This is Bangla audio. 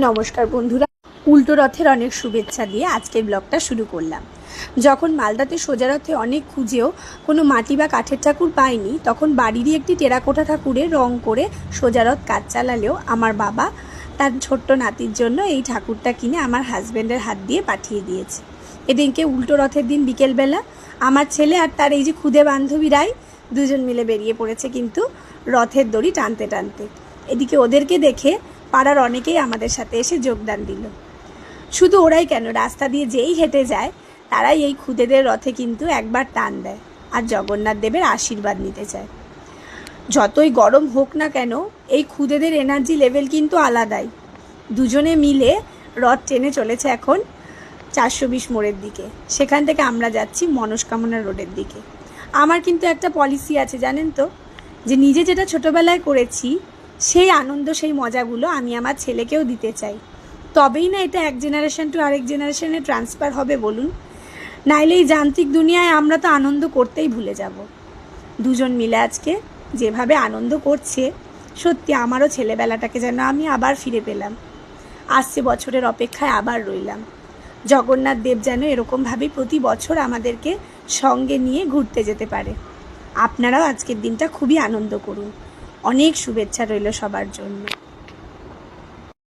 নমস্কার বন্ধুরা, উল্টো রথের অনেক শুভেচ্ছা দিয়ে আজকের ব্লগটা শুরু করলাম। যখন মালদাতে সোজা রথে অনেক খুঁজেও কোনো মাটি বা কাঠের ঠাকুর পাইনি, তখন বাড়িরই একটি টেরাকোটা ঠাকুরে রং করে সোজা রথ কাজ চালালেও আমার বাবা তার ছোট্ট নাতির জন্য এই ঠাকুরটা কিনে আমার হাজব্যান্ডের হাত দিয়ে পাঠিয়ে দিয়েছে। এদিনকে উল্টো রথের দিন বিকেলবেলা আমার ছেলে আর তার এই যে খুদে বান্ধবীরাই দুজন মিলে বেরিয়ে পড়েছে কিন্তু রথের দড়ি টানতে টানতে। এদিকে ওদেরকে দেখে পাড়ার অনেকেই আমাদের সাথে এসে যোগদান দিল। শুধু ওরাই কেন, রাস্তা দিয়ে যেই হেঁটে যায় তারাই এই খুদেদের রথে কিন্তু একবার টান দেয় আর জগন্নাথ দেবের আশীর্বাদ নিতে চায়। যতই গরম হোক না কেন, এই খুদেদের এনার্জি লেভেল কিন্তু আলাদাই। দুজনে মিলে রথ টেনে চলেছে এখন 420 মোড়ের দিকে। সেখান থেকে আমরা যাচ্ছি মনস্কামনা রোডের দিকে। আমার কিন্তু একটা পলিসি আছে জানেন তো, যে নিজে যেটা ছোটোবেলায় করেছি সেই আনন্দ, সেই মজাগুলো আমি আমার ছেলেকেও দিতে চাই। তবেই না এটা এক জেনারেশন টু আরেক জেনারেশনে ট্রান্সফার হবে বলুন। নাইলে এই যান্ত্রিক দুনিয়ায় আমরা তো আনন্দ করতেই ভুলে যাব। দুজন মিলে আজকে যেভাবে আনন্দ করছে, সত্যি আমারও ছেলেবেলাটাকে যেন আমি আবার ফিরে পেলাম। আসছে বছরের অপেক্ষায় আবার রইলাম। জগন্নাথ দেব যেন এরকমভাবেই প্রতি বছর আমাদেরকে সঙ্গে নিয়ে ঘুরতে যেতে পারে। আপনারাও আজকের দিনটা খুবই আনন্দ করুন। অনেক শুভেচ্ছা রইল সবার জন্য।